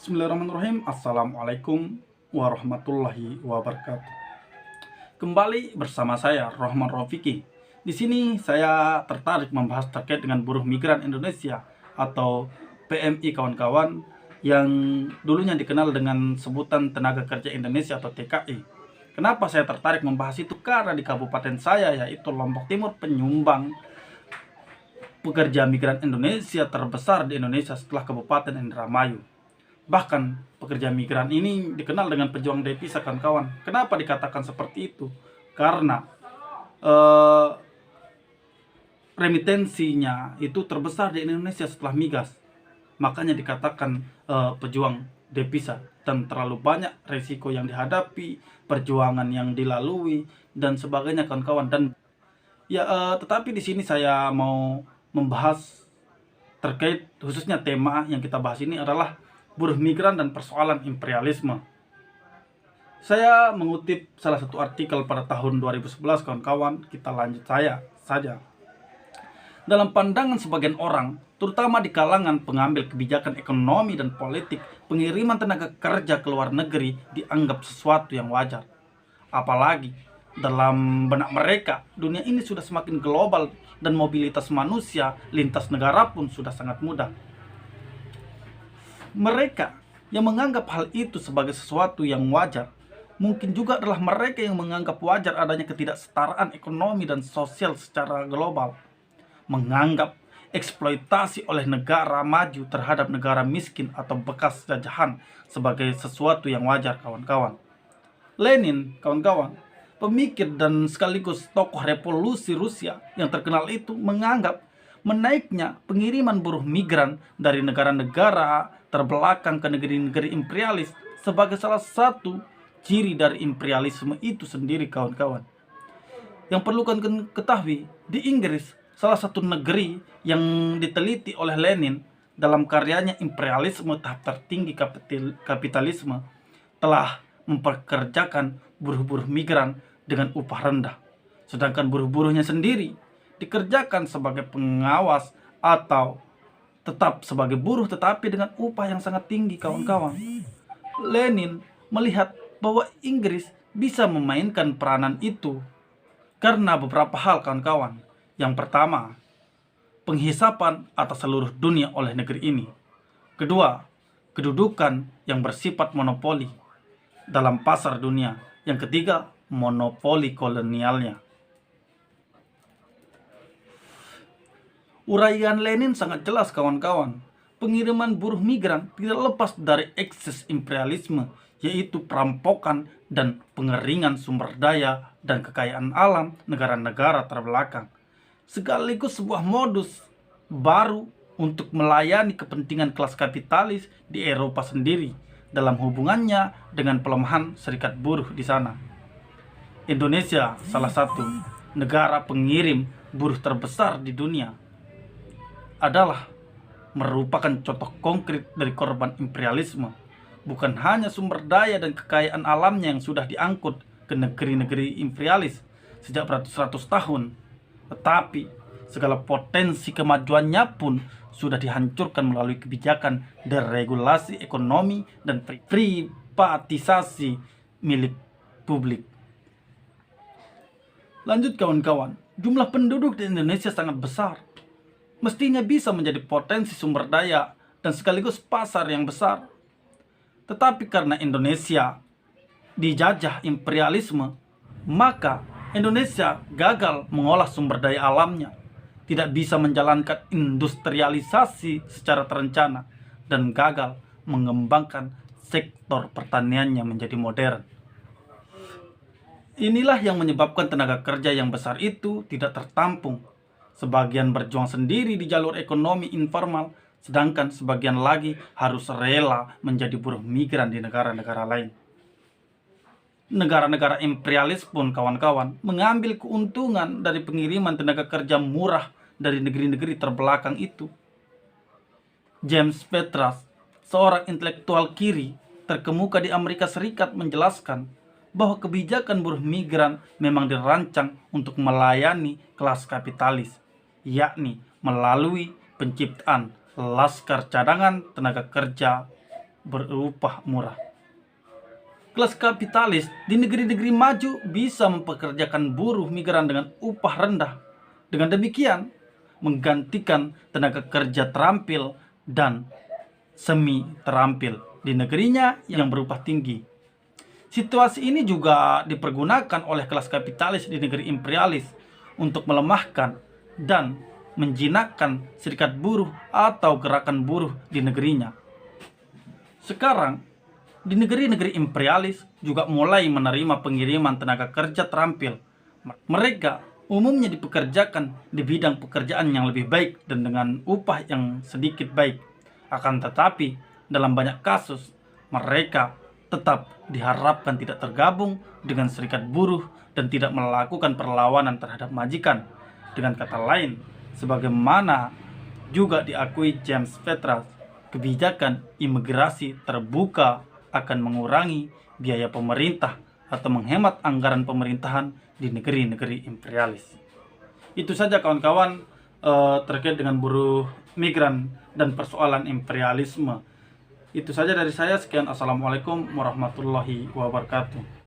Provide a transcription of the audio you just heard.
Bismillahirrahmanirrahim. Assalamualaikum warahmatullahi wabarakatuh. Kembali bersama saya Rohman Rofiki. Di sini saya tertarik membahas terkait dengan buruh migran Indonesia atau PMI kawan-kawan, yang dulunya dikenal dengan sebutan Tenaga Kerja Indonesia atau TKI. Kenapa saya tertarik membahas itu? Karena di kabupaten saya, yaitu Lombok Timur, penyumbang pekerja migran Indonesia terbesar di Indonesia setelah Kabupaten Indramayu. Bahkan pekerja migran ini dikenal dengan pejuang devisa, kawan-kawan. Kenapa dikatakan seperti itu? Karena remitensinya itu terbesar di Indonesia setelah migas. Makanya dikatakan pejuang devisa, dan terlalu banyak resiko yang dihadapi, perjuangan yang dilalui dan sebagainya, kawan-kawan. Dan tetapi di sini saya mau membahas terkait, khususnya tema yang kita bahas ini adalah buruh migran dan persoalan imperialisme. Saya mengutip salah satu artikel pada tahun 2011, kawan-kawan. Kita lanjut saja. Dalam pandangan sebagian orang, terutama di kalangan pengambil kebijakan ekonomi dan politik, pengiriman tenaga kerja ke luar negeri dianggap sesuatu yang wajar. Apalagi dalam benak mereka, dunia ini sudah semakin global dan mobilitas manusia lintas negara pun sudah sangat mudah. Mereka yang menganggap hal itu sebagai sesuatu yang wajar, mungkin juga adalah mereka yang menganggap wajar adanya ketidaksetaraan ekonomi dan sosial secara global. Menganggap eksploitasi oleh negara maju terhadap negara miskin atau bekas jajahan sebagai sesuatu yang wajar, kawan-kawan. Lenin, kawan-kawan, pemikir dan sekaligus tokoh revolusi Rusia yang terkenal itu, menganggap menaiknya pengiriman buruh migran dari negara-negara terbelakang ke negeri-negeri imperialis sebagai salah satu ciri dari imperialisme itu sendiri, kawan-kawan. Yang perlu kalian ketahui, di Inggris, salah satu negeri yang diteliti oleh Lenin dalam karyanya Imperialisme Tahap Tertinggi Kapitalisme, telah memperkerjakan buruh-buruh migran dengan upah rendah, sedangkan buruh-buruhnya sendiri dikerjakan sebagai pengawas atau tetap sebagai buruh tetapi dengan upah yang sangat tinggi, kawan-kawan. Lenin melihat bahwa Inggris bisa memainkan peranan itu karena beberapa hal, kawan-kawan. Yang pertama, penghisapan atas seluruh dunia oleh negeri ini. Kedua, kedudukan yang bersifat monopoli dalam pasar dunia. Yang ketiga, monopoli kolonialnya. Uraian Lenin sangat jelas, kawan-kawan. Pengiriman buruh migran tidak lepas dari ekses imperialisme, yaitu perampokan dan pengeringan sumber daya dan kekayaan alam negara-negara terbelakang, sekaligus sebuah modus baru untuk melayani kepentingan kelas kapitalis di Eropa sendiri dalam hubungannya dengan pelemahan serikat buruh di sana. Indonesia salah satu negara pengirim buruh terbesar di dunia, adalah merupakan contoh konkret dari korban imperialisme. Bukan hanya sumber daya dan kekayaan alamnya yang sudah diangkut ke negeri-negeri imperialis sejak beratus-ratus tahun, tetapi segala potensi kemajuannya pun sudah dihancurkan melalui kebijakan deregulasi ekonomi dan privatisasi milik publik. Lanjut, kawan-kawan, jumlah penduduk di Indonesia sangat besar, mestinya bisa menjadi potensi sumber daya dan sekaligus pasar yang besar. Tetapi karena Indonesia dijajah imperialisme, maka Indonesia gagal mengolah sumber daya alamnya, tidak bisa menjalankan industrialisasi secara terencana, dan gagal mengembangkan sektor pertaniannya menjadi modern. Inilah yang menyebabkan tenaga kerja yang besar itu tidak tertampung. Sebagian berjuang sendiri di jalur ekonomi informal, sedangkan sebagian lagi harus rela menjadi buruh migran di negara-negara lain. Negara-negara imperialis pun, kawan-kawan, mengambil keuntungan dari pengiriman tenaga kerja murah dari negeri-negeri terbelakang itu. James Petras, seorang intelektual kiri terkemuka di Amerika Serikat, menjelaskan bahwa kebijakan buruh migran memang dirancang untuk melayani kelas kapitalis, yakni melalui penciptaan laskar cadangan tenaga kerja berupah murah. Kelas kapitalis di negeri-negeri maju bisa mempekerjakan buruh migran dengan upah rendah. Dengan demikian, menggantikan tenaga kerja terampil dan semi terampil di negerinya yang berupah tinggi. Situasi ini juga dipergunakan oleh kelas kapitalis di negeri imperialis untuk melemahkan dan menjinakkan serikat buruh atau gerakan buruh di negerinya. Sekarang, di negeri-negeri imperialis juga mulai menerima pengiriman tenaga kerja terampil. Mereka umumnya dipekerjakan di bidang pekerjaan yang lebih baik dan dengan upah yang sedikit baik. Akan tetapi, dalam banyak kasus, mereka tetap diharapkan tidak tergabung dengan serikat buruh dan tidak melakukan perlawanan terhadap majikan. Dengan kata lain, sebagaimana juga diakui James Petras, kebijakan imigrasi terbuka akan mengurangi biaya pemerintah atau menghemat anggaran pemerintahan di negeri-negeri imperialis. Itu saja kawan-kawan terkait dengan buruh migran dan persoalan imperialisme. Itu saja dari saya. Sekian, assalamualaikum warahmatullahi wabarakatuh.